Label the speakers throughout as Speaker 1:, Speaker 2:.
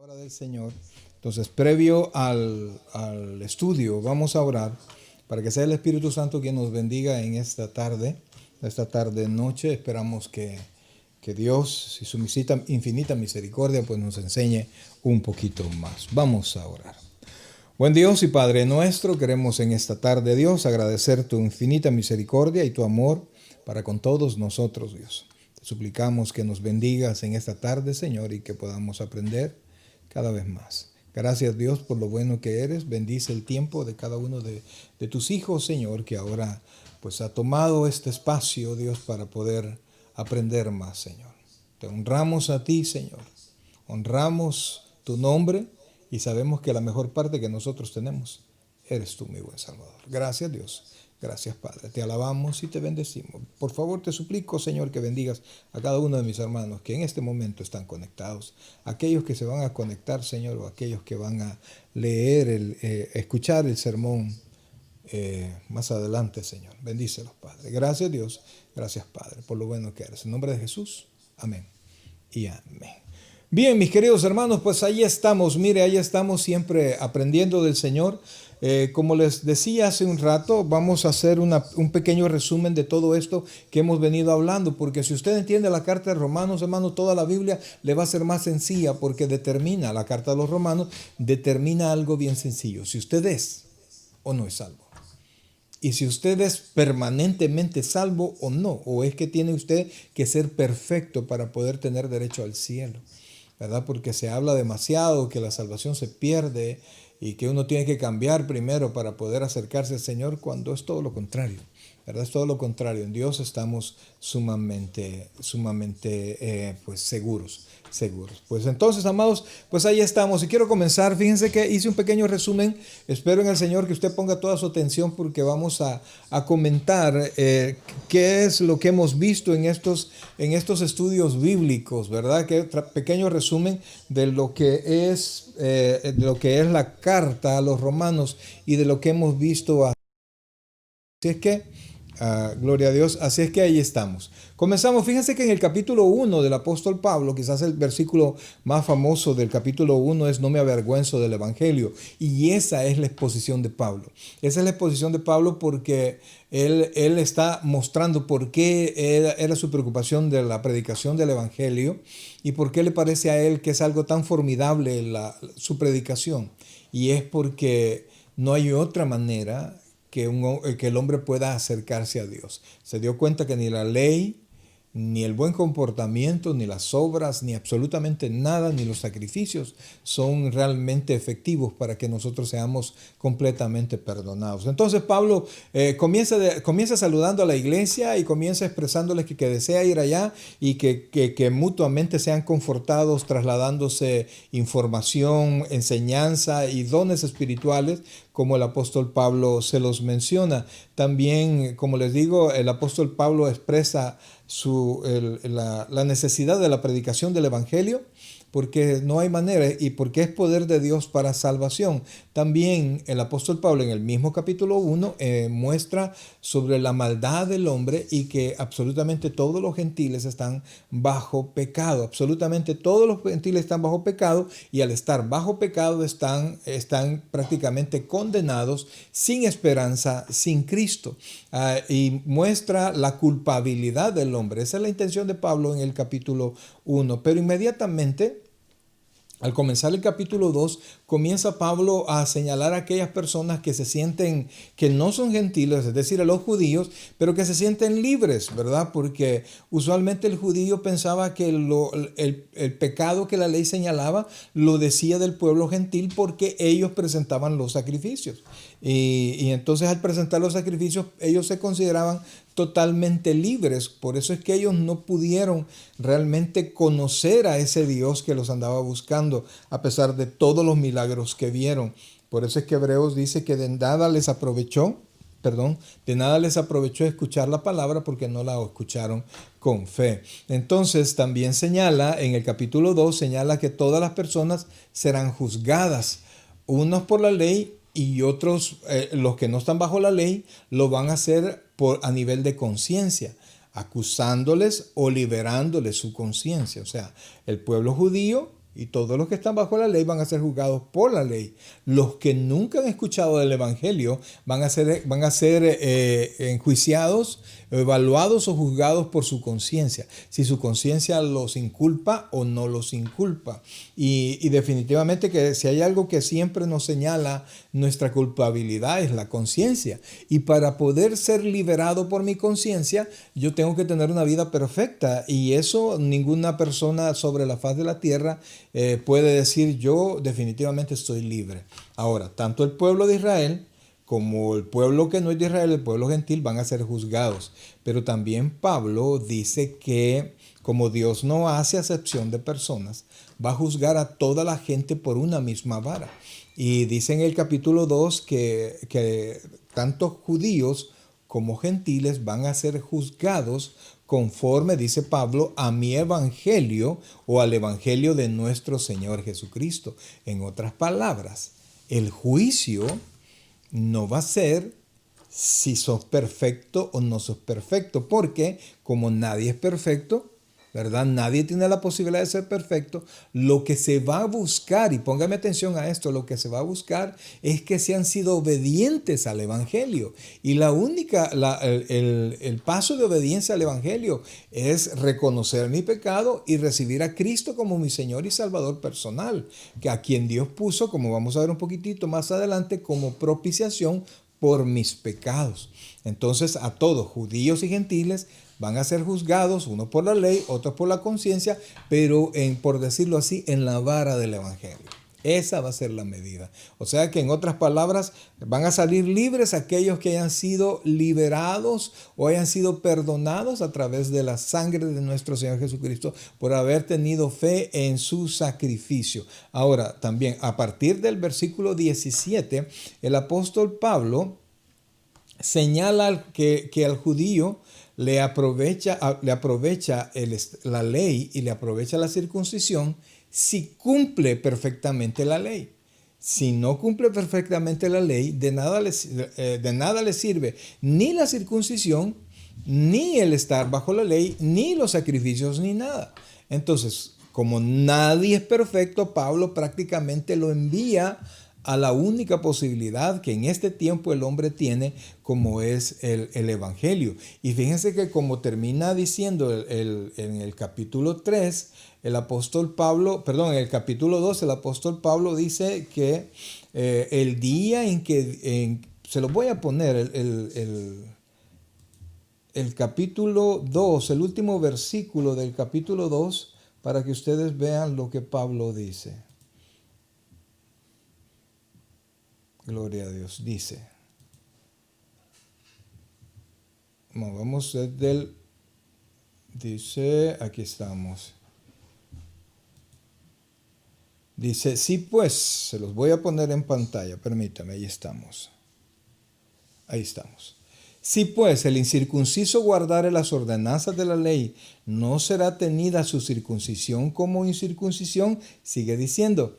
Speaker 1: Palabra del Señor. Entonces, previo al estudio, vamos a orar para que sea el Espíritu Santo quien nos bendiga en esta tarde, noche. Esperamos que Dios, y su infinita misericordia, pues nos enseñe un poquito más. Vamos a orar. Buen Dios y Padre nuestro, queremos en esta tarde, Dios, agradecer tu infinita misericordia y tu amor para con todos nosotros, Dios. Te suplicamos que nos bendigas en esta tarde, Señor, y que podamos aprender cada vez más. Gracias, Dios, por lo bueno que eres. Bendice el tiempo de cada uno de tus hijos, Señor, que ahora pues ha tomado este espacio, Dios, para poder aprender más, Señor. Te honramos a ti, Señor. Honramos tu nombre y sabemos que la mejor parte que nosotros tenemos eres tú, mi buen Salvador. Gracias, Dios. Gracias, Padre. Te alabamos y te bendecimos. Por favor, te suplico, Señor, que bendigas a cada uno de mis hermanos que en este momento están conectados. Aquellos que se van a conectar, Señor, o aquellos que van a leer, escuchar el sermón más adelante, Señor. Bendícelos, Padre. Gracias, Dios. Gracias, Padre, por lo bueno que eres. En nombre de Jesús. Amén y amén. Bien, mis queridos hermanos, pues ahí estamos, mire, ahí estamos siempre aprendiendo del Señor. Como les decía hace un rato, vamos a hacer un pequeño resumen de todo esto que hemos venido hablando, porque si usted entiende la carta de Romanos, hermano, toda la Biblia le va a ser más sencilla, porque la carta de los Romanos determina algo bien sencillo, si usted es o no es salvo. Y si usted es permanentemente salvo o no, o es que tiene usted que ser perfecto para poder tener derecho al cielo, ¿verdad? Porque se habla demasiado que la salvación se pierde y que uno tiene que cambiar primero para poder acercarse al Señor, cuando es todo lo contrario, ¿verdad? Es todo lo contrario. En Dios estamos sumamente pues seguros. Pues entonces, amados, pues ahí estamos. Y quiero comenzar. Fíjense que hice un pequeño resumen. Espero en el Señor que usted ponga toda su atención, porque vamos a comentar qué es lo que hemos visto en estos estudios bíblicos, ¿verdad? Que pequeño resumen de lo que es la carta a los romanos y de lo que hemos visto. Así es que gloria a Dios. Así es que ahí estamos. Comenzamos. Fíjense que en el capítulo 1 del apóstol Pablo, quizás el versículo más famoso del capítulo 1 es: no me avergüenzo del evangelio. Y esa es la exposición de Pablo. Esa es la exposición de Pablo, porque él está mostrando por qué era su preocupación de la predicación del evangelio y por qué le parece a él que es algo tan formidable su predicación. Y es porque no hay otra manera que el hombre pueda acercarse a Dios. Se dio cuenta que ni la ley, ni el buen comportamiento, ni las obras, ni absolutamente nada, ni los sacrificios son realmente efectivos para que nosotros seamos completamente perdonados. Entonces Pablo comienza saludando a la iglesia y comienza expresándoles que desea ir allá y que mutuamente sean confortados, trasladándose información, enseñanza y dones espirituales, como el apóstol Pablo se los menciona. También, como les digo, el apóstol Pablo expresa la necesidad de la predicación del evangelio, porque no hay manera y porque es poder de Dios para salvación. También el apóstol Pablo en el mismo capítulo 1 muestra sobre la maldad del hombre y que absolutamente todos los gentiles están bajo pecado. Absolutamente todos los gentiles están bajo pecado, y al estar bajo pecado están prácticamente condenados, sin esperanza, sin Cristo. Y muestra la culpabilidad del hombre. Esa es la intención de Pablo en el capítulo 1. Pero inmediatamente, al comenzar el capítulo 2, comienza Pablo a señalar a aquellas personas que se sienten, que no son gentiles, es decir, a los judíos, pero que se sienten libres, ¿verdad? Porque usualmente el judío pensaba que el pecado que la ley señalaba lo decía del pueblo gentil, porque ellos presentaban los sacrificios. Y entonces, al presentar los sacrificios, ellos se consideraban totalmente libres. Por eso es que ellos no pudieron realmente conocer a ese Dios que los andaba buscando, a pesar de todos los milagros que vieron. Por eso es que Hebreos dice que de nada les aprovechó escuchar la palabra, porque no la escucharon con fe. Entonces también señala, en el capítulo 2, señala que todas las personas serán juzgadas, unos por la ley y otros, los que no están bajo la ley, lo van a hacer a nivel de conciencia, acusándoles o liberándoles su conciencia. O sea, el pueblo judío Y todos los que están bajo la ley van a ser juzgados por la ley. Los que nunca han escuchado del Evangelio van a ser enjuiciados, evaluados o juzgados por su conciencia. Si su conciencia los inculpa o no los inculpa. Y definitivamente que si hay algo que siempre nos señala nuestra culpabilidad es la conciencia. Y para poder ser liberado por mi conciencia, yo tengo que tener una vida perfecta. Y eso ninguna persona sobre la faz de la tierra puede decir yo definitivamente estoy libre. Ahora, tanto el pueblo de Israel como el pueblo que no es de Israel, el pueblo gentil, van a ser juzgados. Pero también Pablo dice que como Dios no hace acepción de personas, va a juzgar a toda la gente por una misma vara. Y dice en el capítulo 2 que tanto judíos como gentiles van a ser juzgados conforme, dice Pablo, a mi evangelio o al evangelio de nuestro Señor Jesucristo. En otras palabras, el juicio no va a ser si sos perfecto o no sos perfecto, porque como nadie es perfecto, ¿verdad? Nadie tiene la posibilidad de ser perfecto. Lo que se va a buscar, y póngame atención a esto, lo que se va a buscar es que se han sido obedientes al Evangelio. Y el paso de obediencia al Evangelio es reconocer mi pecado y recibir a Cristo como mi Señor y Salvador personal, que a quien Dios puso, como vamos a ver un poquitito más adelante, como propiciación por mis pecados. Entonces a todos, judíos y gentiles, van a ser juzgados, unos por la ley, otros por la conciencia, pero por decirlo así, en la vara del Evangelio. Esa va a ser la medida. O sea que en otras palabras, van a salir libres aquellos que hayan sido liberados o hayan sido perdonados a través de la sangre de nuestro Señor Jesucristo por haber tenido fe en su sacrificio. Ahora, también a partir del versículo 17, el apóstol Pablo señala que al judío le aprovecha la ley y le aprovecha la circuncisión si cumple perfectamente la ley. Si no cumple perfectamente la ley, de nada le sirve ni la circuncisión, ni el estar bajo la ley, ni los sacrificios, ni nada. Entonces, como nadie es perfecto, Pablo prácticamente lo envía a la única posibilidad que en este tiempo el hombre tiene, como es el Evangelio. Y fíjense que como termina diciendo en el capítulo 3, el apóstol Pablo, perdón, en el capítulo 2, el apóstol Pablo dice que el día en que, se lo voy a poner, el capítulo 2, el último versículo del capítulo 2, para que ustedes vean lo que Pablo dice. Gloria a Dios. Dice, vamos dice, aquí estamos. Dice, sí pues, se los voy a poner en pantalla, permítame, ahí estamos. Ahí estamos. Si pues el incircunciso guardare las ordenanzas de la ley, no será tenida su circuncisión como incircuncisión, sigue diciendo.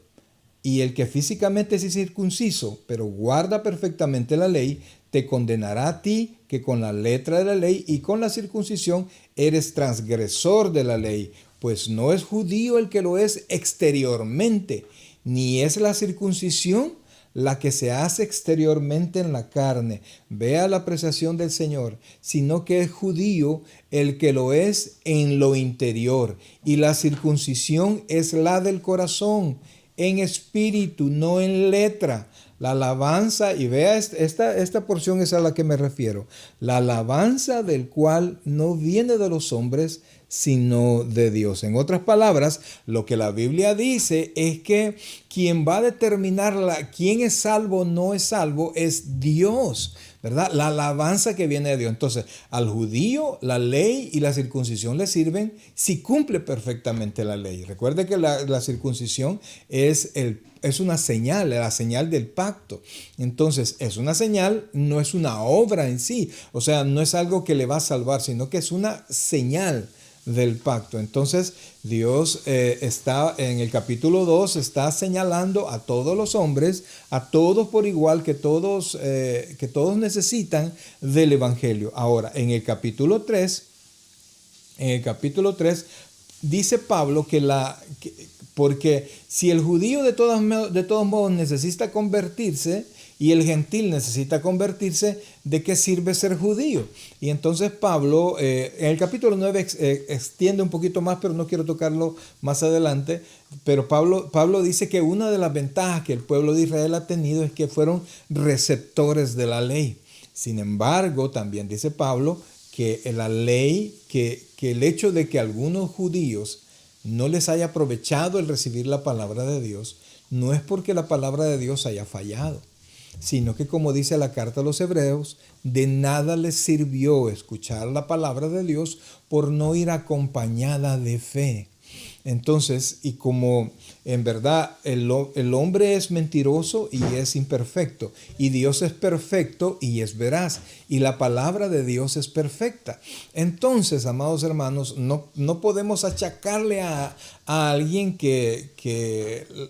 Speaker 1: Y el que físicamente es incircunciso, pero guarda perfectamente la ley, te condenará a ti, que con la letra de la ley y con la circuncisión eres transgresor de la ley, pues no es judío el que lo es exteriormente, ni es la circuncisión la que se hace exteriormente en la carne, vea la apreciación del Señor, sino que es judío el que lo es en lo interior, y la circuncisión es la del corazón, en espíritu, no en letra. La alabanza, y vea esta porción es a la que me refiero, la alabanza del cual no viene de los hombres, sino de Dios. En otras palabras, lo que la Biblia dice es que quien va a determinar quién es salvo o no es salvo es Dios, ¿verdad? La alabanza que viene de Dios. Entonces, al judío la ley y la circuncisión le sirven si cumple perfectamente la ley. Recuerde que la circuncisión es una señal, la señal del pacto. Entonces, es una señal, no es una obra en sí. O sea, no es algo que le va a salvar, sino que es una señal del pacto. Entonces, Dios está en el capítulo 2, está señalando a todos los hombres, a todos por igual, que todos necesitan del Evangelio. Ahora, en el capítulo 3, dice Pablo que Porque si el judío de todos modos necesita convertirse y el gentil necesita convertirse, ¿de qué sirve ser judío? Y entonces Pablo, en el capítulo 9 extiende un poquito más, pero no quiero tocarlo más adelante. Pero Pablo dice que una de las ventajas que el pueblo de Israel ha tenido es que fueron receptores de la ley. Sin embargo, también dice Pablo que la ley, que el hecho de que algunos judíos no les haya aprovechado el recibir la palabra de Dios, no es porque la palabra de Dios haya fallado, sino que, como dice la carta a los Hebreos, de nada les sirvió escuchar la palabra de Dios por no ir acompañada de fe. Entonces, y como en verdad el hombre es mentiroso y es imperfecto, y Dios es perfecto y es veraz, y la palabra de Dios es perfecta. Entonces, amados hermanos, no podemos achacarle a alguien que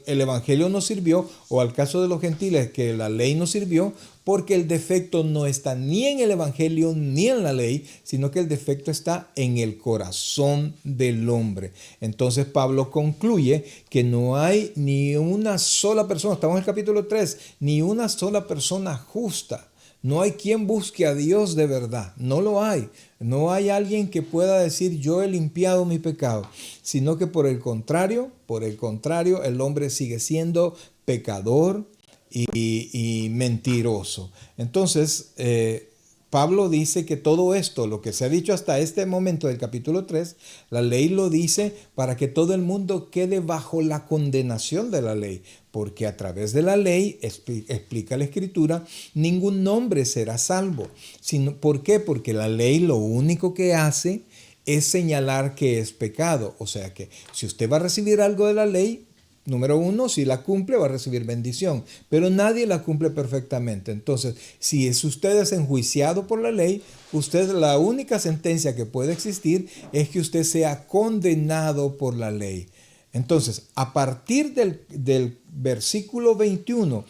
Speaker 1: el evangelio no sirvió, o al caso de los gentiles que la ley no sirvió, porque el defecto no está ni en el evangelio ni en la ley, sino que el defecto está en el corazón del hombre. Entonces Pablo concluye que no hay ni una sola persona, estamos en el capítulo 3, ni una sola persona justa. No hay quien busque a Dios de verdad, no lo hay. No hay alguien que pueda decir yo he limpiado mi pecado, sino que por el contrario, el hombre sigue siendo pecador y mentiroso. Entonces, Pablo dice que todo esto, lo que se ha dicho hasta este momento del capítulo 3, la ley lo dice para que todo el mundo quede bajo la condenación de la ley. Porque a través de la ley, explica la Escritura, ningún hombre será salvo. ¿Por qué? Porque la ley lo único que hace es señalar que es pecado. O sea que si usted va a recibir algo de la ley, número uno, si la cumple va a recibir bendición, pero nadie la cumple perfectamente. Entonces, si usted es enjuiciado por la ley, la única sentencia que puede existir es que usted sea condenado por la ley. Entonces, a partir del versículo 21,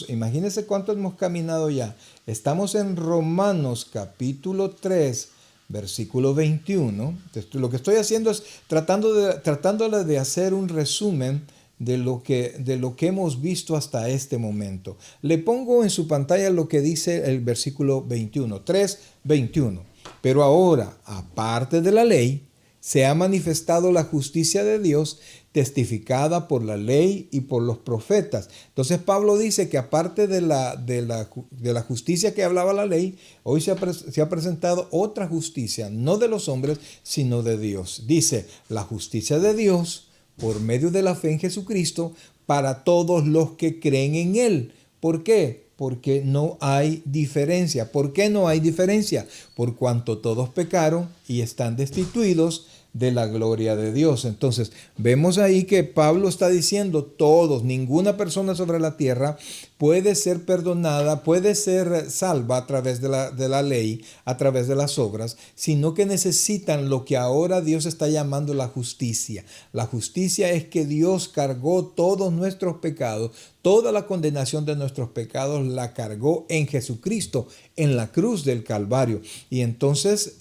Speaker 1: imagínense cuánto hemos caminado ya, estamos en Romanos capítulo 3, versículo 21. Lo que estoy haciendo es tratándole de hacer un resumen de lo que hemos visto hasta este momento. Le pongo en su pantalla lo que dice el versículo 21, 3:21. Pero ahora, aparte de la ley, se ha manifestado la justicia de Dios, testificada por la ley y por los profetas. Entonces Pablo dice que aparte de la justicia que hablaba la ley, hoy se ha presentado otra justicia, no de los hombres, sino de Dios. Dice, la justicia de Dios por medio de la fe en Jesucristo para todos los que creen en Él. ¿Por qué? Porque no hay diferencia. ¿Por qué no hay diferencia? Por cuanto todos pecaron y están destituidos de la gloria de Dios. Entonces, vemos ahí que Pablo está diciendo todos, ninguna persona sobre la tierra puede ser perdonada, puede ser salva a través de la ley, a través de las obras, sino que necesitan lo que ahora Dios está llamando la justicia. La justicia es que Dios cargó todos nuestros pecados, toda la condenación de nuestros pecados la cargó en Jesucristo, en la cruz del Calvario. Y entonces,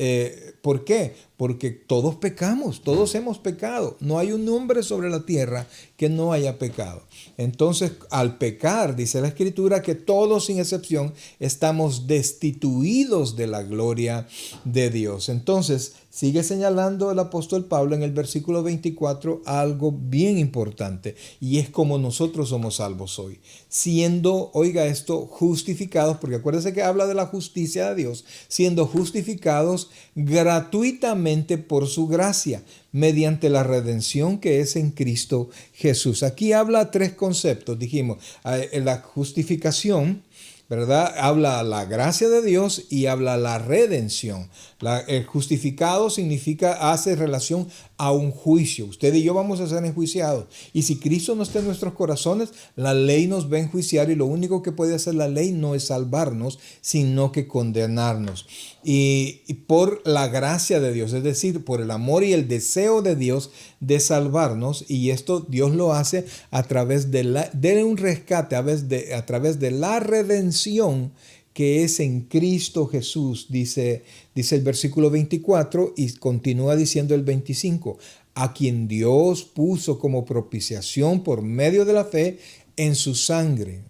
Speaker 1: ¿por qué? Porque todos pecamos, todos hemos pecado. No hay un hombre sobre la tierra que no haya pecado. Entonces, al pecar, dice la Escritura, que todos sin excepción estamos destituidos de la gloria de Dios. Entonces, sigue señalando el apóstol Pablo en el versículo 24 algo bien importante, y es como nosotros somos salvos hoy, siendo, oiga esto, justificados, porque acuérdense que habla de la justicia de Dios, siendo justificados gratuitamente por su gracia, mediante la redención que es en Cristo Jesús. Aquí habla tres conceptos, dijimos, la justificación, ¿verdad? Habla la gracia de Dios y habla la redención. El justificado hace relación a un juicio. Usted y yo vamos a ser enjuiciados. Y si Cristo no está en nuestros corazones, la ley nos va a enjuiciar, y lo único que puede hacer la ley no es salvarnos, sino que condenarnos. Y por la gracia de Dios, es decir, por el amor y el deseo de Dios de salvarnos, y esto Dios lo hace a través de un rescate, a través de la redención que es en Cristo Jesús, dice el versículo 24, y continúa diciendo el 25. a quien Dios puso como propiciación por medio de la fe en su sangre.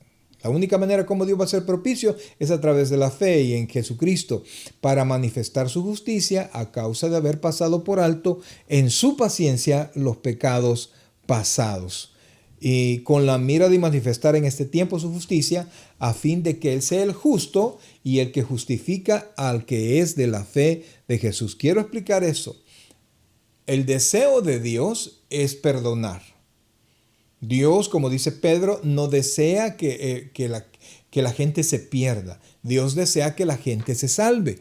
Speaker 1: La única manera como Dios va a ser propicio es a través de la fe y en Jesucristo, para manifestar su justicia a causa de haber pasado por alto en su paciencia los pecados pasados, y con la mira de manifestar en este tiempo su justicia, a fin de que Él sea el justo y el que justifica al que es de la fe de Jesús. Quiero explicar eso. El deseo de Dios es perdonar. Dios, como dice Pedro, no desea que la gente se pierda. Dios desea que la gente se salve.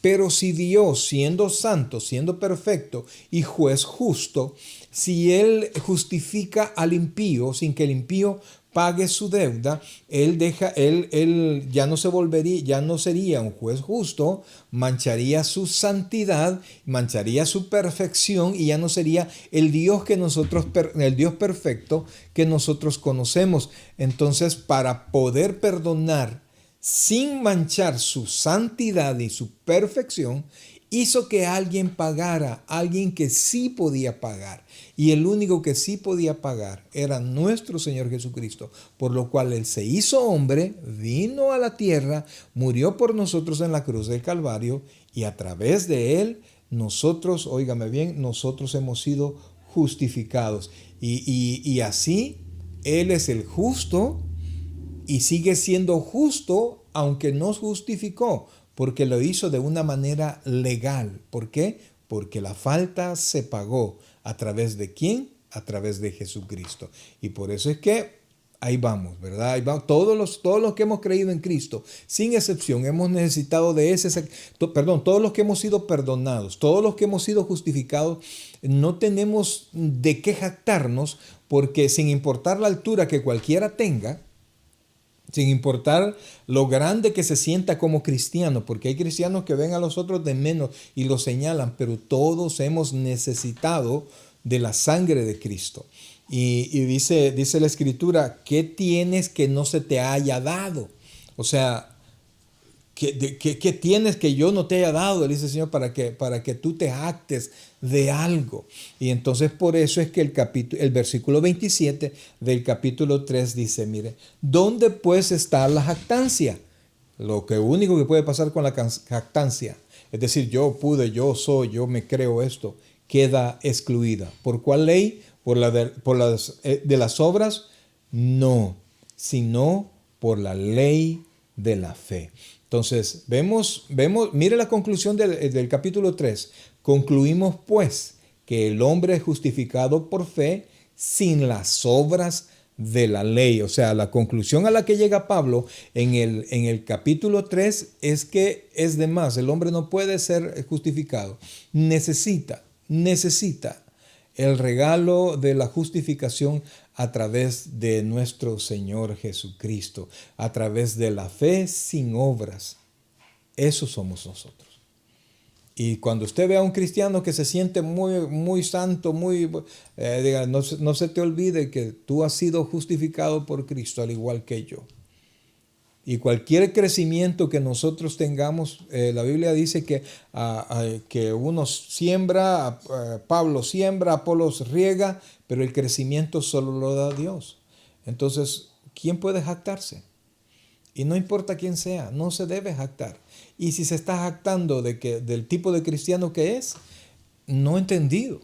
Speaker 1: Pero si Dios, siendo santo, siendo perfecto y juez justo, si Él justifica al impío sin que el impío pague su deuda, él ya no se volvería, ya no sería un juez justo, mancharía su santidad, mancharía su perfección y ya no sería el Dios el Dios perfecto que nosotros conocemos. Entonces, para poder perdonar sin manchar su santidad y su perfección, hizo que alguien pagara, alguien que sí podía pagar. Y el único que sí podía pagar era nuestro Señor Jesucristo, por lo cual Él se hizo hombre, vino a la tierra, murió por nosotros en la cruz del Calvario, y a través de Él, nosotros, óigame bien, nosotros hemos sido justificados. Y así, Él es el justo y sigue siendo justo, aunque nos justificó, porque lo hizo de una manera legal. ¿Por qué? Porque la falta se pagó. ¿A través de quién? A través de Jesucristo. Y por eso es que ahí vamos, ¿verdad? Ahí vamos. Todos los que hemos creído en Cristo, sin excepción, hemos necesitado de todos los que hemos sido perdonados, todos los que hemos sido justificados, no tenemos de qué jactarnos, porque sin importar la altura que cualquiera tenga, sin importar lo grande que se sienta como cristiano, porque hay cristianos que ven a los otros de menos y los señalan, pero todos hemos necesitado de la sangre de Cristo. Y dice la Escritura, ¿qué tienes que no se te haya dado? O sea, ¿qué tienes que yo no te haya dado? Dice el Señor, para que tú te jactes de algo. Y entonces por eso es que el versículo 27 del capítulo 3 dice, mire, ¿dónde pues está la jactancia? Lo único que puede pasar con la jactancia, es decir, yo pude, yo soy, yo me creo esto, queda excluida. ¿Por cuál ley? ¿Por de las obras? No, sino por la ley de la fe. Entonces, mire la conclusión del capítulo 3. Concluimos pues que el hombre es justificado por fe sin las obras de la ley. O sea, la conclusión a la que llega Pablo en el capítulo 3 es que es de más. El hombre no puede ser justificado. Necesita el regalo de la justificación a través de nuestro Señor Jesucristo, a través de la fe sin obras. Eso somos nosotros. Y cuando usted ve a un cristiano que se siente muy, muy santo, diga, no se te olvide que tú has sido justificado por Cristo, al igual que yo. Y cualquier crecimiento que nosotros tengamos, la Biblia dice que uno siembra, Pablo siembra, Apolos riega, pero el crecimiento solo lo da Dios. Entonces, ¿quién puede jactarse? Y no importa quién sea, no se debe jactar. Y si se está jactando del tipo de cristiano que es, no ha entendido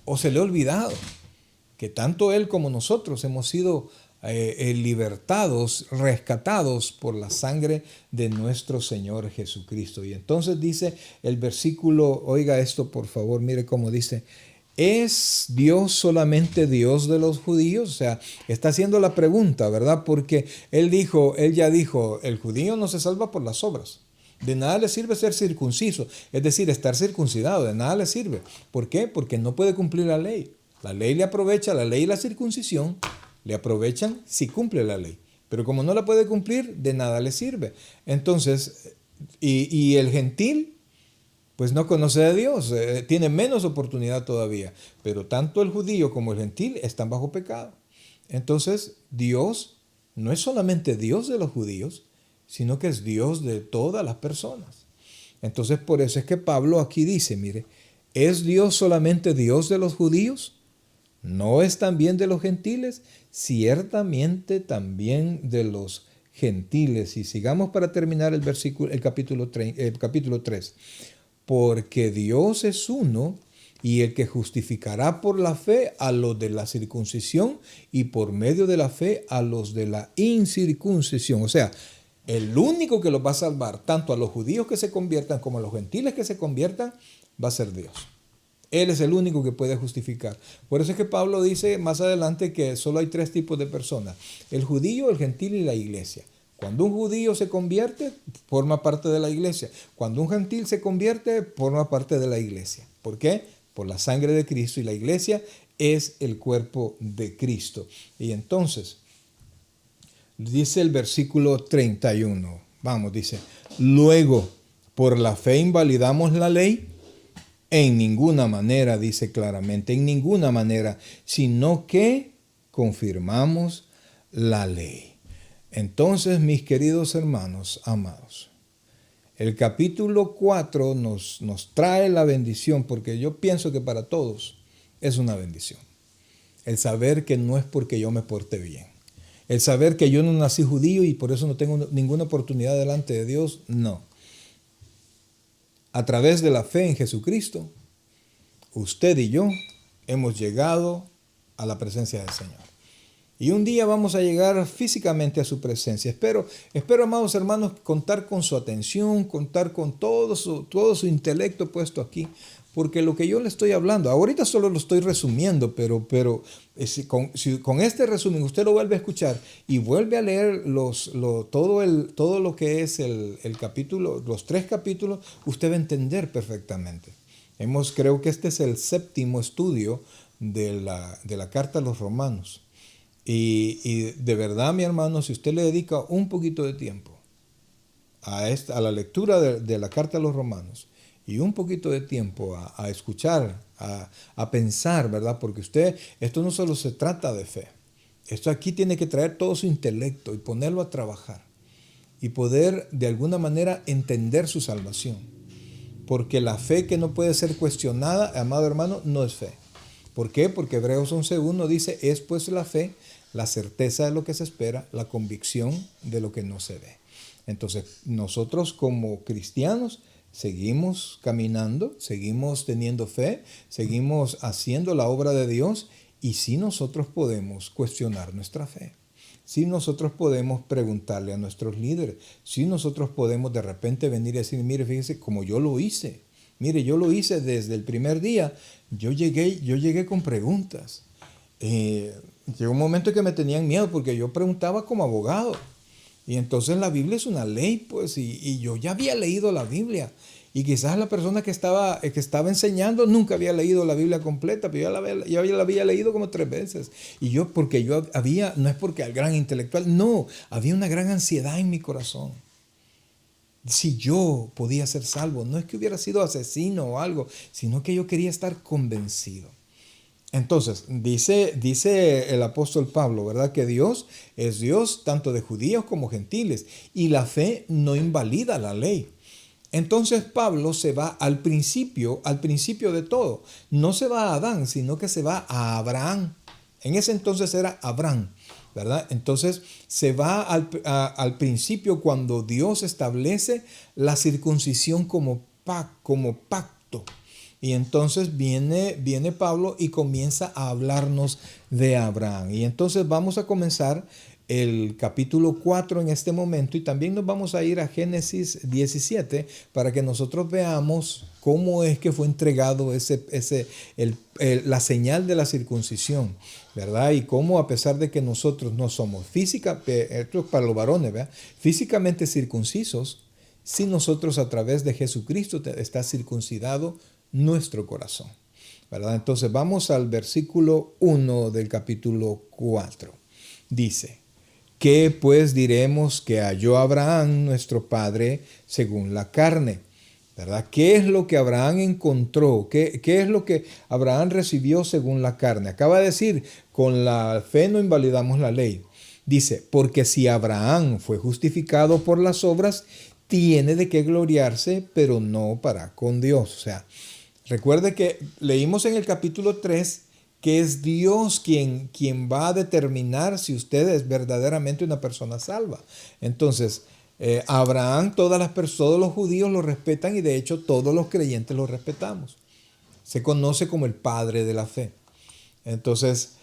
Speaker 1: o se le ha olvidado que tanto él como nosotros hemos sido libertados, rescatados por la sangre de nuestro Señor Jesucristo. Y entonces dice el versículo, oiga esto por favor, mire cómo dice, ¿es Dios solamente Dios de los judíos? O sea, está haciendo la pregunta, ¿verdad? Porque él ya dijo, el judío no se salva por las obras. De nada le sirve ser circunciso, es decir, estar circuncidado, de nada le sirve. ¿Por qué? Porque no puede cumplir la ley. La ley le aprovecha, la ley y la circuncisión le aprovechan si cumple la ley. Pero como no la puede cumplir, de nada le sirve. Entonces, y el gentil, pues no conoce a Dios, tiene menos oportunidad todavía. Pero tanto el judío como el gentil están bajo pecado. Entonces, Dios no es solamente Dios de los judíos, sino que es Dios de todas las personas. Entonces, por eso es que Pablo aquí dice, mire, ¿Es Dios solamente Dios de los judíos? ¿No es también de los gentiles? Ciertamente también de los gentiles. Y sigamos para terminar el capítulo 3. Porque Dios es uno, y el que justificará por la fe a los de la circuncisión y por medio de la fe a los de la incircuncisión. O sea, el único que los va a salvar, tanto a los judíos que se conviertan como a los gentiles que se conviertan, va a ser Dios. Él es el único que puede justificar. Por eso es que Pablo dice más adelante que solo hay 3 tipos de personas: el judío, el gentil y la iglesia. Cuando un judío se convierte, forma parte de la iglesia. Cuando un gentil se convierte, forma parte de la iglesia. ¿Por qué? Por la sangre de Cristo, y la iglesia es el cuerpo de Cristo. Y entonces, dice el versículo 31. Vamos, dice: luego, ¿por la fe invalidamos la ley? En ninguna manera, dice claramente, en ninguna manera, sino que confirmamos la ley. Entonces, mis queridos hermanos amados, el capítulo 4 nos trae la bendición, porque yo pienso que para todos es una bendición. El saber que no es porque yo me porte bien. El saber que yo no nací judío y por eso no tengo ninguna oportunidad delante de Dios, no. A través de la fe en Jesucristo, usted y yo hemos llegado a la presencia del Señor. Y un día vamos a llegar físicamente a su presencia. Espero, amados hermanos, contar con su atención, contar con todo su intelecto puesto aquí. Porque lo que yo le estoy hablando, ahorita solo lo estoy resumiendo, pero si con este resumen usted lo vuelve a escuchar y vuelve a leer todo lo que es el capítulo, los 3 capítulos, usted va a entender perfectamente. Creo que este es el 7º estudio de la carta a los Romanos. Y de verdad, mi hermano, si usted le dedica un poquito de tiempo a la lectura de la carta a los Romanos y un poquito de tiempo a escuchar, a pensar, ¿verdad? Porque esto no solo se trata de fe. Esto aquí tiene que traer todo su intelecto y ponerlo a trabajar y poder de alguna manera entender su salvación. Porque la fe que no puede ser cuestionada, amado hermano, no es fe. ¿Por qué? Porque Hebreos 11:1 dice: es pues la fe, la certeza de lo que se espera, la convicción de lo que no se ve. Entonces, nosotros como cristianos seguimos caminando, seguimos teniendo fe, seguimos haciendo la obra de Dios, y sí nosotros podemos cuestionar nuestra fe. Sí nosotros podemos preguntarle a nuestros líderes. Sí nosotros podemos de repente venir y decir: mire, fíjese, como yo lo hice. Mire, yo lo hice desde el primer día. Yo llegué con preguntas. Llegó un momento que me tenían miedo porque yo preguntaba como abogado. Y entonces la Biblia es una ley, pues, y yo ya había leído la Biblia. Y quizás la persona que estaba enseñando nunca había leído la Biblia completa, pero yo la había leído como 3 veces. Y porque yo no es porque al gran intelectual, no, había una gran ansiedad en mi corazón. Si yo podía ser salvo, no es que hubiera sido asesino o algo, sino que yo quería estar convencido. Entonces, dice el apóstol Pablo, ¿verdad? Que Dios es Dios tanto de judíos como gentiles, y la fe no invalida la ley. Entonces Pablo se va al principio de todo. No se va a Adán, sino que se va a Abraham. En ese entonces era Abraham, ¿verdad? Entonces se va al principio, cuando Dios establece la circuncisión como pacto. Y entonces viene Pablo y comienza a hablarnos de Abraham. Y entonces vamos a comenzar el capítulo 4 en este momento, y también nos vamos a ir a Génesis 17 para que nosotros veamos cómo es que fue entregado la señal de la circuncisión, ¿verdad? Y cómo, a pesar de que nosotros no somos esto es para los varones, ¿verdad?, físicamente circuncisos, si nosotros a través de Jesucristo está circuncidado nuestro corazón, ¿verdad? Entonces vamos al versículo 1 del capítulo 4. Dice: ¿qué pues diremos que halló Abraham nuestro padre según la carne? ¿Verdad? ¿Qué es lo que Abraham encontró? ¿Qué es lo que Abraham recibió según la carne? Acaba de decir: con la fe no invalidamos la ley. Dice: porque si Abraham fue justificado por las obras, tiene de qué gloriarse, pero no para con Dios. O sea, Recuerde que leímos en el capítulo 3 que es Dios quien va a determinar si usted es verdaderamente una persona salva. Entonces, Abraham, todos los judíos lo respetan y de hecho todos los creyentes lo respetamos. Se conoce como el padre de la fe. Entonces,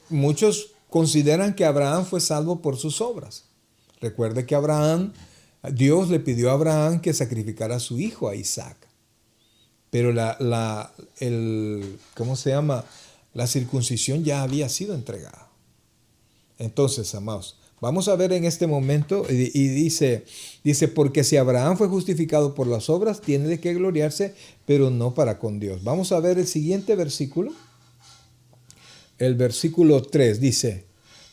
Speaker 1: muchos consideran que Abraham fue salvo por sus obras. Recuerde que Dios le pidió a Abraham que sacrificara a su hijo, a Isaac. Pero ¿cómo se llama? La circuncisión ya había sido entregada. Entonces, amados, vamos a ver en este momento, y dice, porque si Abraham fue justificado por las obras, tiene de qué gloriarse, pero no para con Dios. Vamos a ver el siguiente versículo. El versículo 3 dice,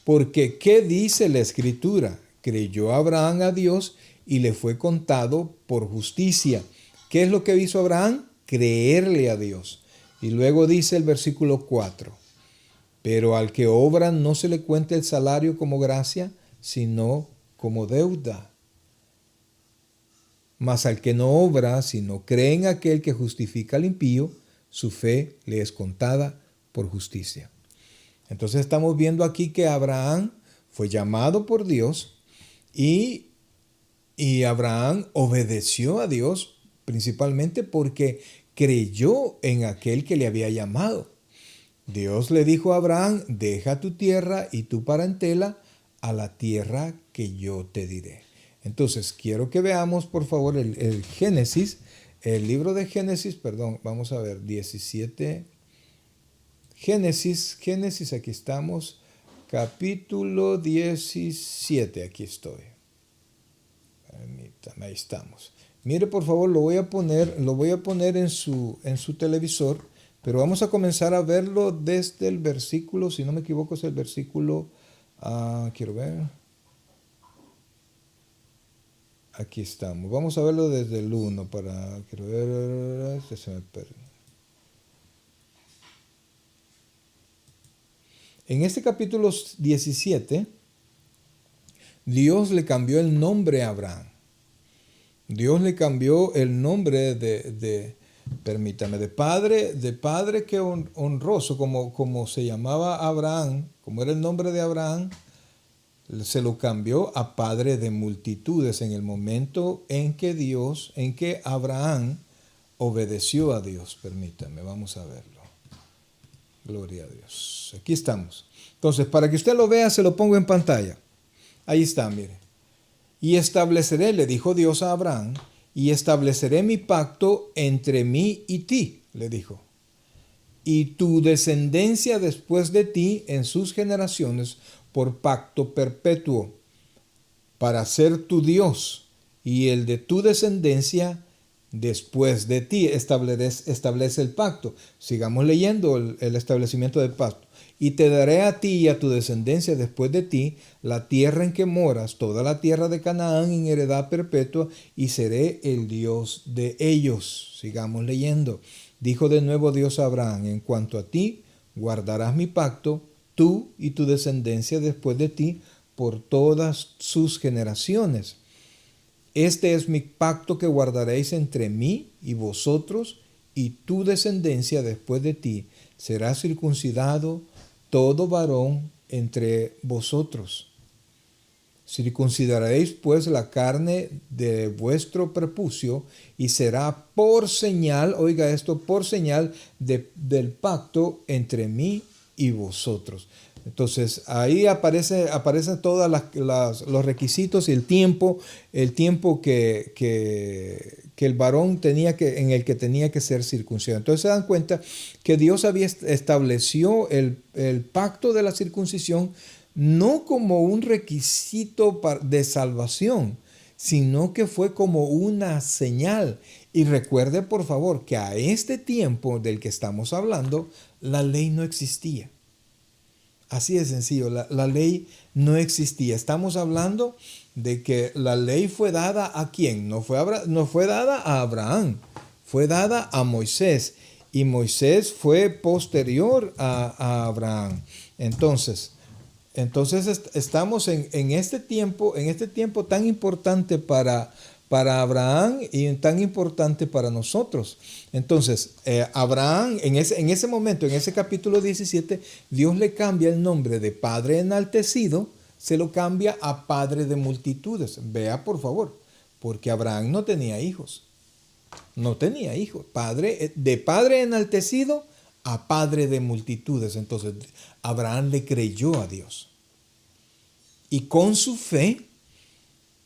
Speaker 1: porque ¿qué dice la Escritura? Creyó Abraham a Dios y le fue contado por justicia. ¿Qué es lo que hizo Abraham? Creerle a Dios. Y luego dice el versículo 4, pero al que obra no se le cuenta el salario como gracia, sino como deuda. Mas al que no obra, sino cree en aquel que justifica al impío, su fe le es contada por justicia. Entonces estamos viendo aquí que Abraham fue llamado por Dios y Abraham obedeció a Dios principalmente porque creyó en aquel que le había llamado. Dios le dijo a Abraham, deja tu tierra y tu parentela a la tierra que yo te diré. Entonces, quiero que veamos, por favor, el Génesis, el libro de Génesis, vamos a ver, 17. Génesis, aquí estamos, capítulo 17, aquí estoy. Permítame, ahí estamos. Mire, por favor, lo voy a poner en su televisor, pero vamos a comenzar a verlo desde el versículo, si no me equivoco, es el versículo, quiero ver. Aquí estamos. Vamos a verlo desde el 1 quiero ver, se me perdió. En este capítulo 17, Dios le cambió el nombre a Abraham. Dios le cambió el nombre de padre que honroso, como se llamaba Abraham, como era el nombre de Abraham, se lo cambió a padre de multitudes en el momento en que Abraham obedeció a Dios. Permítame, vamos a verlo. Gloria a Dios. Aquí estamos. Entonces, para que usted lo vea, se lo pongo en pantalla. Ahí está, mire. Y estableceré, le dijo Dios a Abraham, y estableceré mi pacto entre mí y ti, le dijo, y tu descendencia después de ti en sus generaciones por pacto perpetuo, para ser tu Dios, y el de tu descendencia después de ti. Establece el pacto. Sigamos leyendo el establecimiento del pacto. Y te daré a ti y a tu descendencia después de ti la tierra en que moras, toda la tierra de Canaán en heredad perpetua, y seré el Dios de ellos. Sigamos leyendo. Dijo de nuevo Dios a Abraham, en cuanto a ti, guardarás mi pacto, tú y tu descendencia después de ti, por todas sus generaciones. Este es mi pacto que guardaréis entre mí y vosotros, y tu descendencia después de ti. Será circuncidado todo varón entre vosotros. Circuncidaréis pues la carne de vuestro prepucio, y será por señal, oiga esto, por señal del pacto entre mí y vosotros. Entonces ahí aparecen todos los requisitos y el tiempo que el varón en el que tenía que ser circuncidado. Entonces se dan cuenta que Dios había establecido el pacto de la circuncisión no como un requisito de salvación, sino que fue como una señal. Y recuerde, por favor, que a este tiempo del que estamos hablando, la ley no existía. Así de sencillo, la ley no existía. Estamos hablando de que la ley fue dada ¿a quién? No fue dada a Abraham, fue dada a Moisés. Y Moisés fue posterior a Abraham. Entonces estamos en este tiempo tan importante para para Abraham y tan importante para nosotros. Entonces, Abraham, en ese momento, en ese capítulo 17, Dios le cambia el nombre de Padre enaltecido, se lo cambia a Padre de multitudes. Vea, por favor, porque Abraham no tenía hijos. No tenía hijos. De padre enaltecido a padre de multitudes. Entonces, Abraham le creyó a Dios. Y con su fe,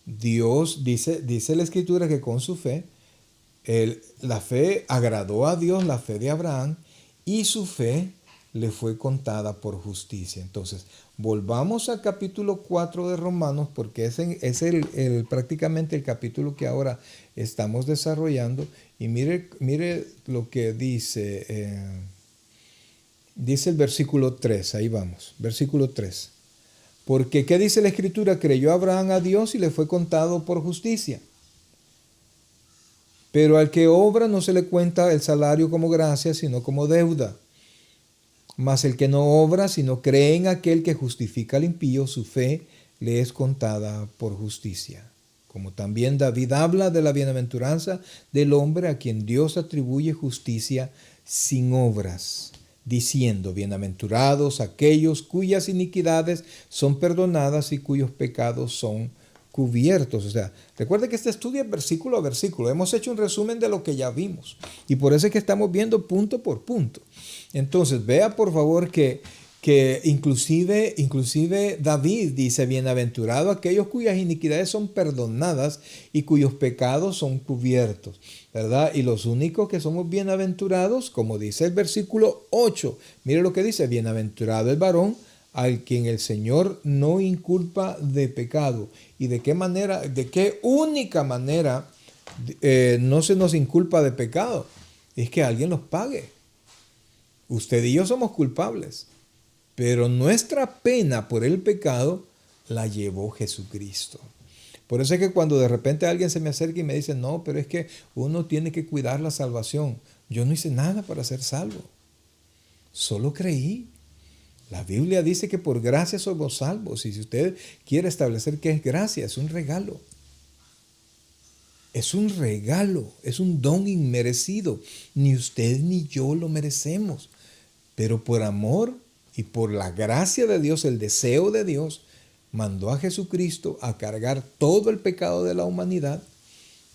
Speaker 1: Dios, dice la Escritura que con su fe, la fe agradó a Dios, la fe de Abraham, y su fe le fue contada por justicia. Entonces, volvamos al capítulo 4 de Romanos, porque es prácticamente el capítulo que ahora estamos desarrollando. Y mire lo que dice, dice el versículo 3, ahí vamos, versículo 3. Porque, ¿qué dice la Escritura? Creyó Abraham a Dios y le fue contado por justicia. Pero al que obra no se le cuenta el salario como gracia, sino como deuda. Mas el que no obra, sino cree en aquel que justifica al impío, su fe le es contada por justicia. Como también David habla de la bienaventuranza del hombre a quien Dios atribuye justicia sin obras, diciendo, bienaventurados aquellos cuyas iniquidades son perdonadas y cuyos pecados son cubiertos. O sea, recuerde que este estudio es versículo a versículo. Hemos hecho un resumen de lo que ya vimos. Y por eso es que estamos viendo punto por punto. Entonces, vea por favor que inclusive David dice, bienaventurado aquellos cuyas iniquidades son perdonadas y cuyos pecados son cubiertos, ¿verdad? Y los únicos que somos bienaventurados, como dice el versículo 8, mire lo que dice, bienaventurado el varón al quien el Señor no inculpa de pecado. ¿Y de qué manera, de qué única manera no se nos inculpa de pecado? Es que alguien los pague. Usted y yo somos culpables, pero nuestra pena por el pecado la llevó Jesucristo. Por eso es que cuando de repente alguien se me acerca y me dice, no, pero es que uno tiene que cuidar la salvación. Yo no hice nada para ser salvo. Solo creí. La Biblia dice que por gracia somos salvos. Y si usted quiere establecer qué es gracia, es un regalo. Es un regalo, es un don inmerecido. Ni usted ni yo lo merecemos. Pero por amor y por la gracia de Dios, el deseo de Dios, mandó a Jesucristo a cargar todo el pecado de la humanidad.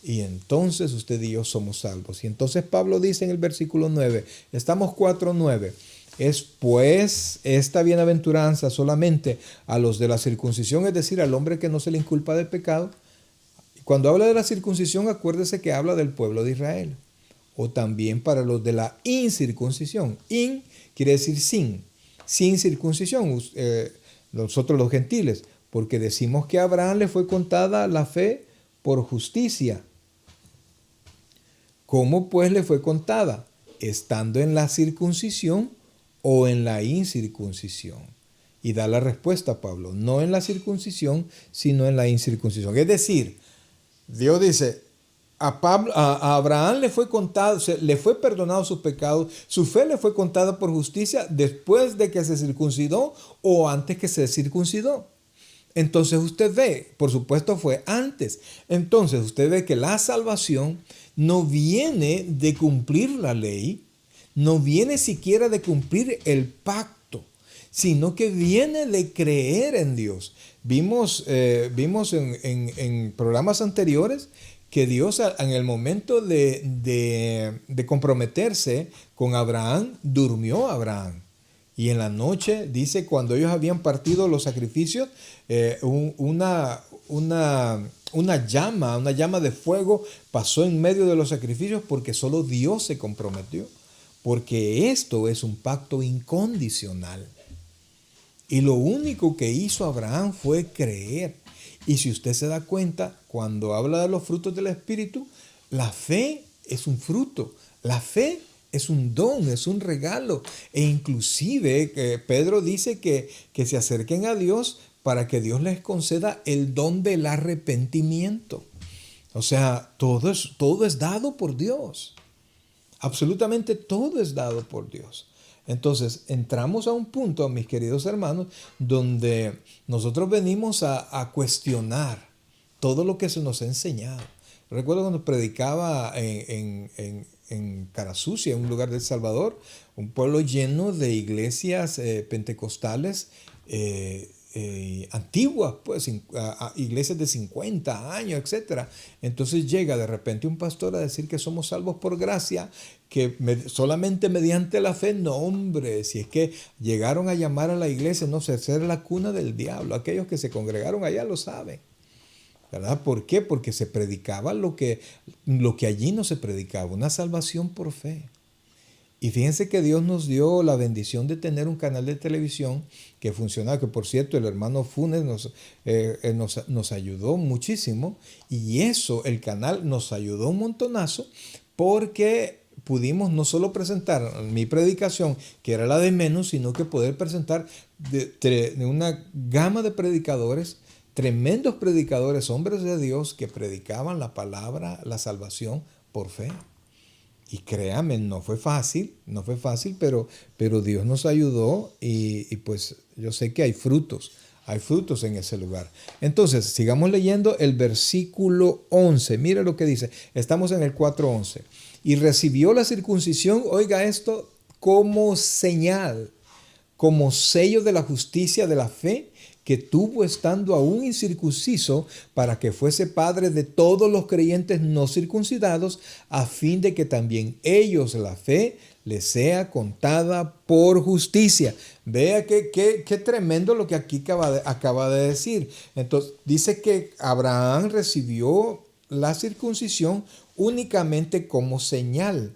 Speaker 1: Y entonces usted y yo somos salvos. Y entonces Pablo dice en el versículo 9, estamos 4:9. Es pues esta bienaventuranza solamente a los de la circuncisión, es decir, al hombre que no se le inculpa de pecado. Cuando habla de la circuncisión, acuérdese que habla del pueblo de Israel. O también para los de la incircuncisión. In quiere decir sin circuncisión, nosotros los gentiles, porque decimos que a Abraham le fue contada la fe por justicia. ¿Cómo pues le fue contada? ¿Estando en la circuncisión o en la incircuncisión? Y da la respuesta Pablo, no en la circuncisión, sino en la incircuncisión. Es decir, Dios dice, a Abraham le fue contado, le fue perdonado sus pecados, su fe le fue contada por justicia después de que se circuncidó o antes que se circuncidó. Entonces usted ve, por supuesto fue antes, entonces usted ve que la salvación no viene de cumplir la ley, no viene siquiera de cumplir el pacto, sino que viene de creer en Dios. Vimos en programas anteriores que Dios en el momento de comprometerse con Abraham, durmió Abraham. Y en la noche, dice, cuando ellos habían partido los sacrificios, una llama de fuego pasó en medio de los sacrificios porque solo Dios se comprometió. Porque esto es un pacto incondicional. Y lo único que hizo Abraham fue creer. Y si usted se da cuenta, cuando habla de los frutos del Espíritu, la fe es un fruto. La fe es un don, es un regalo. E inclusive Pedro dice que se acerquen a Dios para que Dios les conceda el don del arrepentimiento. O sea, todo es dado por Dios. Absolutamente todo es dado por Dios. Entonces, entramos a un punto, mis queridos hermanos, donde nosotros venimos a cuestionar todo lo que se nos ha enseñado. Recuerdo cuando predicaba en Carasucia, un lugar de El Salvador, un pueblo lleno de iglesias pentecostales antiguas, pues iglesias de 50 años, etcétera. Entonces llega de repente un pastor a decir que somos salvos por gracia, que solamente mediante la fe. No, hombre, si es que llegaron a llamar a la iglesia, no sé, ser la cuna del diablo. Aquellos que se congregaron allá lo saben, ¿verdad? ¿Por qué? Porque se predicaba lo que allí no se predicaba, una salvación por fe. Y fíjense que Dios nos dio la bendición de tener un canal de televisión que funcionaba, que por cierto el hermano Funes nos ayudó muchísimo, y eso, el canal nos ayudó un montonazo, porque pudimos no solo presentar mi predicación, que era la de menos, sino que poder presentar de una gama de predicadores, tremendos predicadores, hombres de Dios, que predicaban la palabra, la salvación por fe. Y créame, no fue fácil, pero Dios nos ayudó, y pues yo sé que hay frutos en ese lugar. Entonces, sigamos leyendo el versículo 11. Mira lo que dice, estamos en el 4:11. Y recibió la circuncisión, oiga esto, como señal, como sello de la justicia de la fe que tuvo estando aún incircunciso, para que fuese padre de todos los creyentes no circuncidados, a fin de que también ellos la fe les sea contada por justicia. Vea qué tremendo lo que aquí acaba de decir. Entonces dice que Abraham recibió la circuncisión únicamente como señal,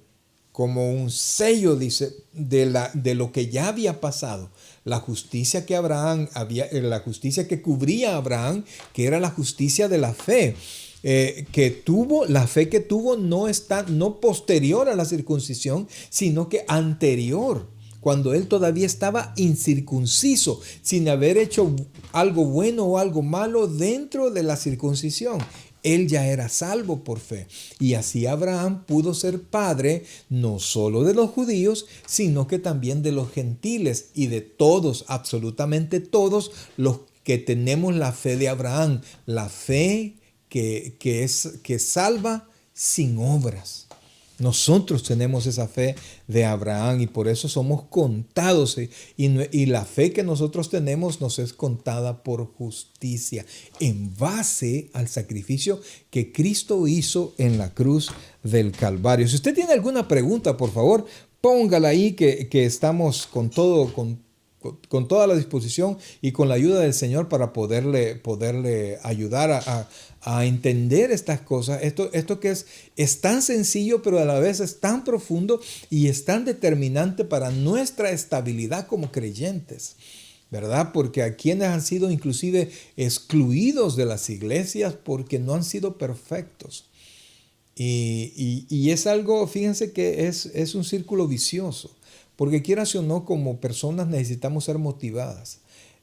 Speaker 1: como un sello, dice, de lo que ya había pasado. La justicia que la justicia que cubría a Abraham, que era la justicia de la fe, la fe que tuvo no posterior a la circuncisión, sino que anterior, cuando él todavía estaba incircunciso, sin haber hecho algo bueno o algo malo dentro de la circuncisión. Él ya era salvo por fe. Y así Abraham pudo ser padre no solo de los judíos, sino que también de los gentiles y de todos, absolutamente todos los que tenemos la fe de Abraham. La fe que salva sin obras. Nosotros tenemos esa fe de Abraham, y por eso somos contados, y la fe que nosotros tenemos nos es contada por justicia en base al sacrificio que Cristo hizo en la cruz del Calvario. Si usted tiene alguna pregunta, por favor, póngala ahí, que estamos con toda la disposición y con la ayuda del Señor para poderle ayudar a entender estas cosas. Esto que es tan sencillo, pero a la vez es tan profundo y es tan determinante para nuestra estabilidad como creyentes, ¿verdad? Porque a quienes han sido inclusive excluidos de las iglesias porque no han sido perfectos. Y es algo, fíjense que es un círculo vicioso, porque quieras o no, como personas necesitamos ser motivadas.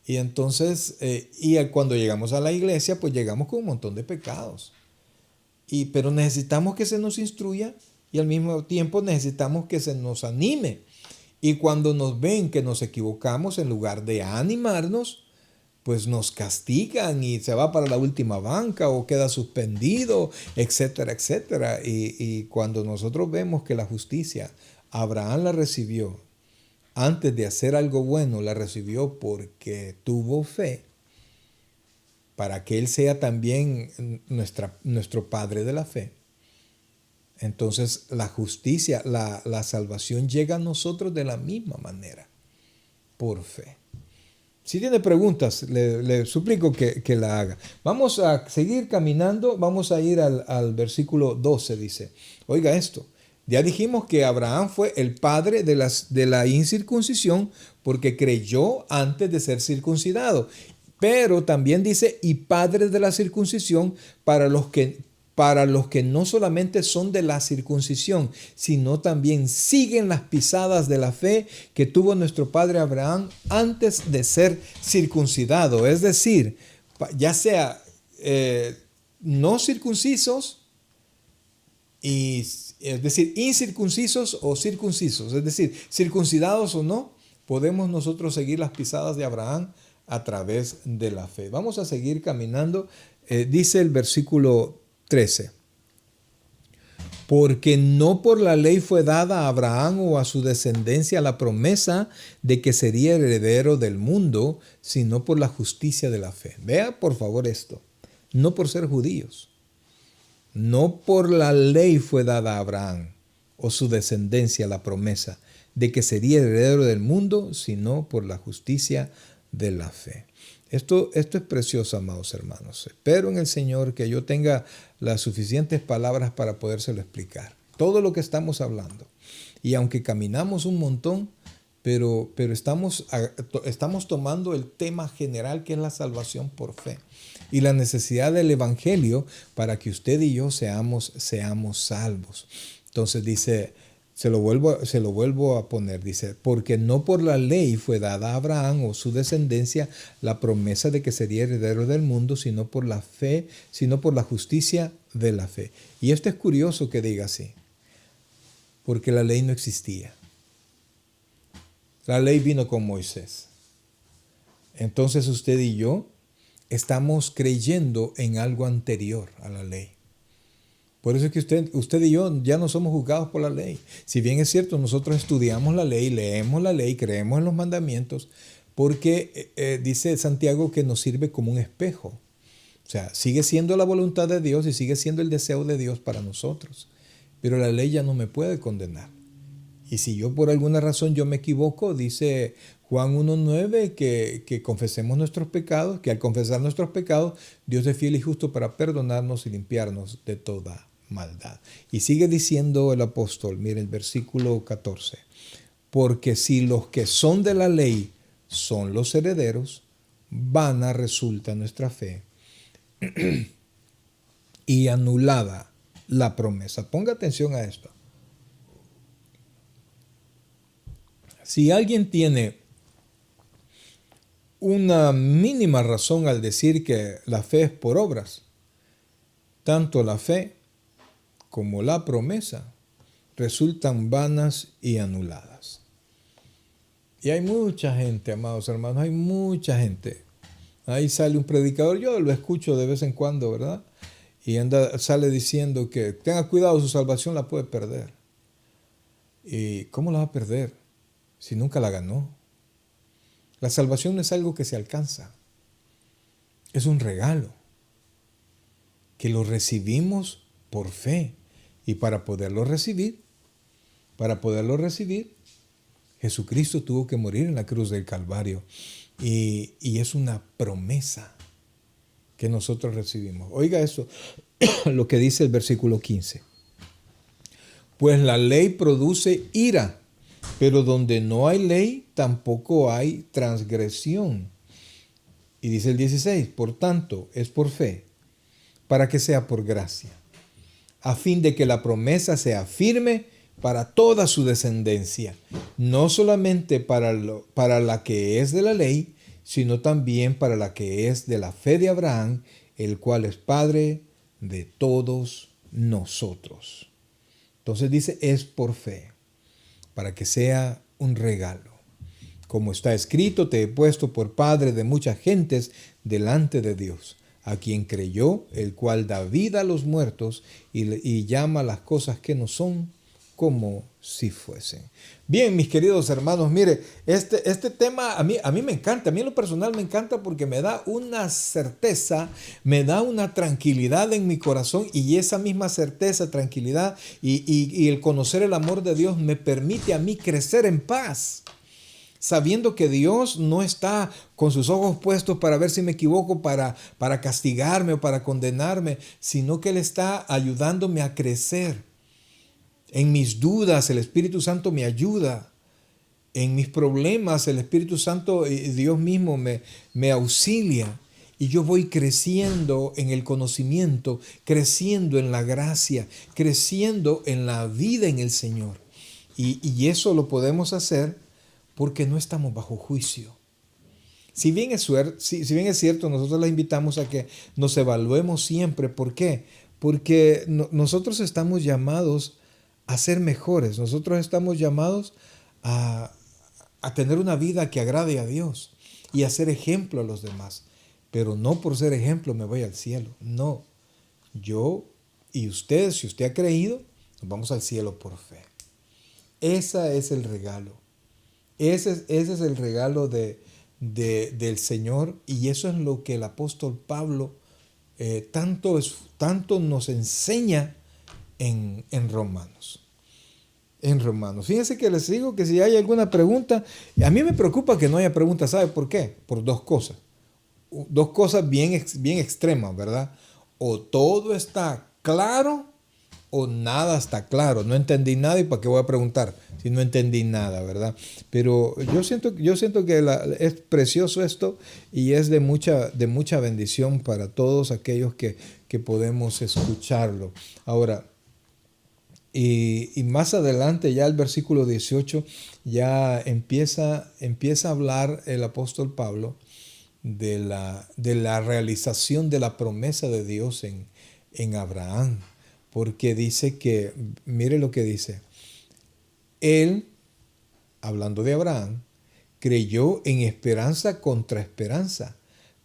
Speaker 1: Y entonces, cuando llegamos a la iglesia, pues llegamos con un montón de pecados. Pero necesitamos que se nos instruya, y al mismo tiempo necesitamos que se nos anime. Y cuando nos ven que nos equivocamos, en lugar de animarnos, pues nos castigan y se va para la última banca o queda suspendido, etcétera, etcétera. Y cuando nosotros vemos que la justicia, Abraham la recibió antes de hacer algo bueno, la recibió porque tuvo fe, para que Él sea también nuestro Padre de la fe. Entonces la justicia, la salvación llega a nosotros de la misma manera, por fe. Si tiene preguntas, le suplico que la haga. Vamos a seguir caminando, vamos a ir al versículo 12, dice, oiga esto. Ya dijimos que Abraham fue el padre de la incircuncisión porque creyó antes de ser circuncidado. Pero también dice, y padre de la circuncisión para los que no solamente son de la circuncisión, sino también siguen las pisadas de la fe que tuvo nuestro padre Abraham antes de ser circuncidado. Es decir, ya sea no circuncisos, es decir, incircuncisos o circuncisos, es decir, circuncidados o no, podemos nosotros seguir las pisadas de Abraham a través de la fe. Vamos a seguir caminando. Dice el versículo 13. Porque no por la ley fue dada a Abraham o a su descendencia la promesa de que sería heredero del mundo, sino por la justicia de la fe. Vea por favor esto. No por ser judíos. No por la ley fue dada a Abraham o su descendencia la promesa de que sería heredero del mundo, sino por la justicia de la fe. Esto es precioso, amados hermanos. Espero en el Señor que yo tenga las suficientes palabras para podérselo explicar. Todo lo que estamos hablando. Y aunque caminamos un montón, pero estamos tomando el tema general que es la salvación por fe. Y la necesidad del Evangelio para que usted y yo seamos salvos. Entonces dice, se lo vuelvo a poner, dice, porque no por la ley fue dada a Abraham o su descendencia la promesa de que sería heredero del mundo, sino por la fe, sino por la justicia de la fe. Y esto es curioso que diga así, porque la ley no existía. La ley vino con Moisés. Entonces usted y yo estamos creyendo en algo anterior a la ley. Por eso es que usted y yo ya no somos juzgados por la ley. Si bien es cierto, nosotros estudiamos la ley, leemos la ley, creemos en los mandamientos, porque dice Santiago que nos sirve como un espejo. O sea, sigue siendo la voluntad de Dios y sigue siendo el deseo de Dios para nosotros. Pero la ley ya no me puede condenar. Y si yo por alguna razón yo me equivoco, dice Juan 1:9 que confesemos nuestros pecados, que al confesar nuestros pecados, Dios es fiel y justo para perdonarnos y limpiarnos de toda maldad. Y sigue diciendo el apóstol, mire el versículo 14, porque si los que son de la ley son los herederos, vana resulta nuestra fe y anulada la promesa. Ponga atención a esto. Si alguien tiene una mínima razón al decir que la fe es por obras, tanto la fe como la promesa resultan vanas y anuladas. Y hay mucha gente, amados hermanos, hay mucha gente. Ahí sale un predicador, yo lo escucho de vez en cuando, ¿verdad? Y sale diciendo que tenga cuidado, su salvación la puede perder. ¿Y cómo la va a perder si nunca la ganó? La salvación no es algo que se alcanza. Es un regalo que lo recibimos por fe. Y para poderlo recibir, Jesucristo tuvo que morir en la cruz del Calvario. Y es una promesa que nosotros recibimos. Oiga esto, lo que dice el versículo 15. Pues la ley produce ira, pero donde no hay ley, tampoco hay transgresión. Y dice el 16, por tanto, es por fe, para que sea por gracia, a fin de que la promesa sea firme para toda su descendencia, no solamente para la que es de la ley, sino también para la que es de la fe de Abraham, el cual es Padre de todos nosotros. Entonces dice, es por fe, para que sea un regalo. Como está escrito, te he puesto por padre de muchas gentes delante de Dios, a quien creyó, el cual da vida a los muertos y llama las cosas que no son como si fuesen. Bien, mis queridos hermanos, mire, este tema a mí me encanta, a mí en lo personal me encanta porque me da una certeza, me da una tranquilidad en mi corazón y esa misma certeza, tranquilidad y el conocer el amor de Dios me permite a mí crecer en paz. Sabiendo que Dios no está con sus ojos puestos para ver si me equivoco, para castigarme o para condenarme, sino que Él está ayudándome a crecer. En mis dudas, el Espíritu Santo me ayuda. En mis problemas, el Espíritu Santo, Dios mismo me auxilia. Y yo voy creciendo en el conocimiento, creciendo en la gracia, creciendo en la vida en el Señor. Y eso lo podemos hacer porque no estamos bajo juicio. Si bien es cierto, nosotros les invitamos a que nos evaluemos siempre. ¿Por qué? Porque nosotros estamos llamados a ser mejores. Nosotros estamos llamados a tener una vida que agrade a Dios y a ser ejemplo a los demás. Pero no por ser ejemplo me voy al cielo. No. Yo y usted, si usted ha creído, Nos vamos al cielo por fe. Ese es el regalo. Ese es el regalo del Señor, y eso es lo que el apóstol Pablo tanto nos enseña en Romanos. En Romanos. Fíjense que les digo que si hay alguna pregunta, a mí me preocupa que no haya preguntas. ¿Sabe por qué? Por dos cosas. Dos cosas bien extremas, ¿verdad? O todo está claro o nada está claro. No entendí nada y ¿para qué voy a preguntar si no entendí nada, ¿verdad? Pero yo siento que es precioso esto, y es de mucha bendición para todos aquellos que podemos escucharlo. Ahora, y más adelante, ya el versículo 18, ya empieza a hablar el apóstol Pablo de la realización de la promesa de Dios en Abraham. Porque dice que, mire lo que dice, él, hablando de Abraham, creyó en esperanza contra esperanza,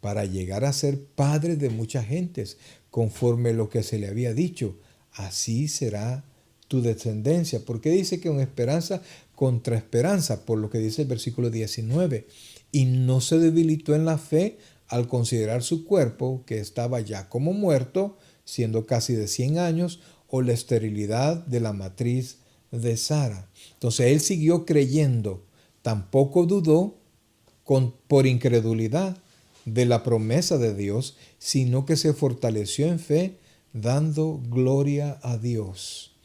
Speaker 1: para llegar a ser padre de muchas gentes, conforme lo que se le había dicho, así será tu descendencia. ¿Por qué dice que en esperanza contra esperanza? Por lo que dice el versículo 19. Y no se debilitó en la fe al considerar su cuerpo, que estaba ya como muerto, siendo casi de 100 años, o la esterilidad de la matriz de Sara. Entonces él siguió creyendo, tampoco dudó por incredulidad de la promesa de Dios, sino que se fortaleció en fe, dando gloria a Dios,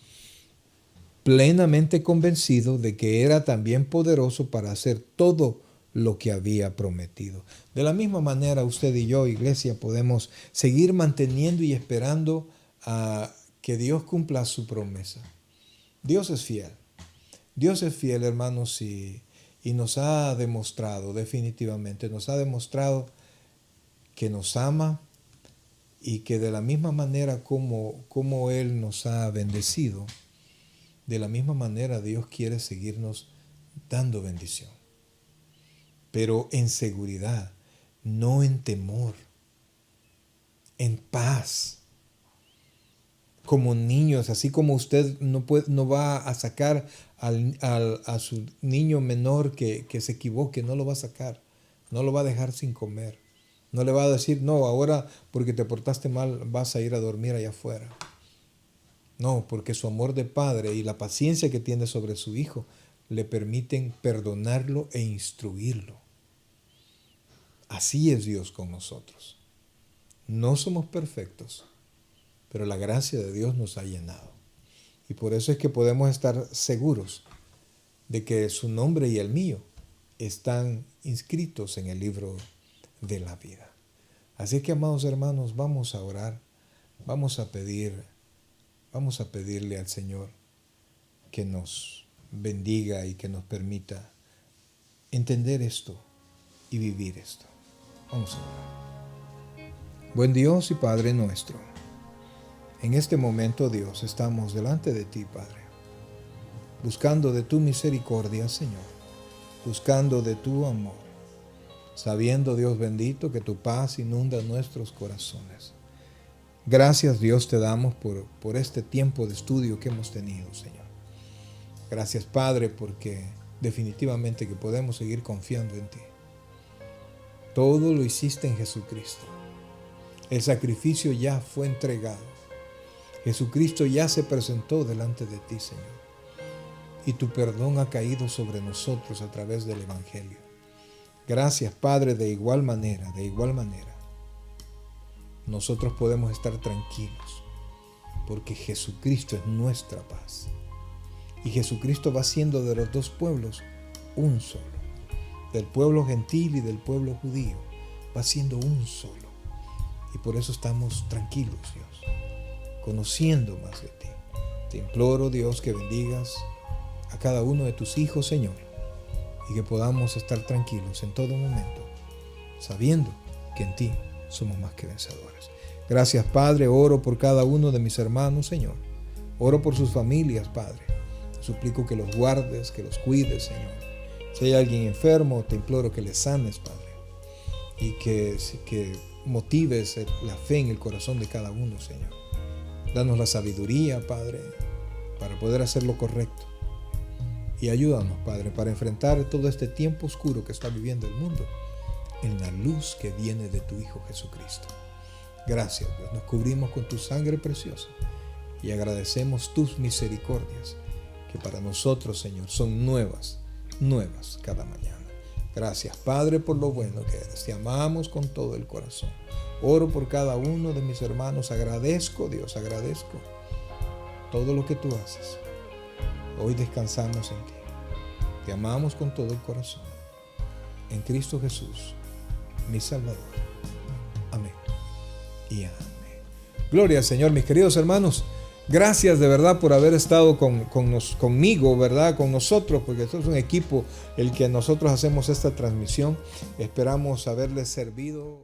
Speaker 1: plenamente convencido de que era también poderoso para hacer todo lo que había prometido. De la misma manera, usted y yo, iglesia, podemos seguir manteniendo y esperando a que Dios cumpla su promesa. Dios es fiel. Dios es fiel, hermanos, y nos ha demostrado, definitivamente, nos ha demostrado que nos ama, y que de la misma manera como Él nos ha bendecido, de la misma manera Dios quiere seguirnos dando bendición. Pero en seguridad, no en temor, en paz. Como niños, así como usted no va a sacar a su niño menor que se equivoque, no lo va a sacar, no lo va a dejar sin comer. No le va a decir, no, ahora porque te portaste mal vas a ir a dormir allá afuera. No, porque su amor de padre y la paciencia que tiene sobre su hijo le permiten perdonarlo e instruirlo. Así es Dios con nosotros. No somos perfectos, pero la gracia de Dios nos ha llenado. Y por eso es que podemos estar seguros de que su nombre y el mío están inscritos en el libro de la vida. Así que, amados hermanos, vamos a orar, vamos a pedirle al Señor que nos bendiga y que nos permita entender esto y vivir esto. Vamos a orar. Buen Dios y Padre nuestro, en este momento, Dios, estamos delante de ti, Padre, buscando de tu misericordia, Señor, buscando de tu amor, sabiendo, Dios bendito, que tu paz inunda nuestros corazones. Gracias, Dios, te damos por este tiempo de estudio que hemos tenido, Señor. Gracias, Padre, porque definitivamente que podemos seguir confiando en ti. Todo lo hiciste en Jesucristo. El sacrificio ya fue entregado. Jesucristo ya se presentó delante de ti, Señor. Y tu perdón ha caído sobre nosotros a través del Evangelio. Gracias, Padre, de igual manera, nosotros podemos estar tranquilos, porque Jesucristo es nuestra paz. Y Jesucristo va siendo de los dos pueblos un solo. Del pueblo gentil y del pueblo judío, va siendo un solo. Y por eso estamos tranquilos, Dios, conociendo más de ti. Te imploro, Dios, que bendigas a cada uno de tus hijos, Señor, y que podamos estar tranquilos en todo momento, sabiendo que en ti somos más que vencedores. Gracias, Padre. Oro por cada uno de mis hermanos, Señor. Oro por sus familias, Padre. Te suplico que los guardes, que los cuides, Señor. Si hay alguien enfermo, te imploro que le sanes, Padre, y que motives la fe en el corazón de cada uno, Señor. Danos la sabiduría, Padre, para poder hacer lo correcto. Y ayúdanos, Padre, para enfrentar todo este tiempo oscuro que está viviendo el mundo en la luz que viene de tu Hijo Jesucristo. Gracias, Dios. Nos cubrimos con tu sangre preciosa y agradecemos tus misericordias, que para nosotros, Señor, son nuevas cada mañana. Gracias, Padre, por lo bueno que eres. Te amamos con todo el corazón. Oro por cada uno de mis hermanos. Agradezco, Dios, agradezco todo lo que tú haces. Hoy descansamos en ti. Te amamos con todo el corazón. En Cristo Jesús, mi Salvador. Amén y amén. Gloria al Señor, mis queridos hermanos. Gracias de verdad por haber estado conmigo, ¿verdad? Con nosotros, porque esto es un equipo el que nosotros hacemos esta transmisión. Esperamos haberles servido.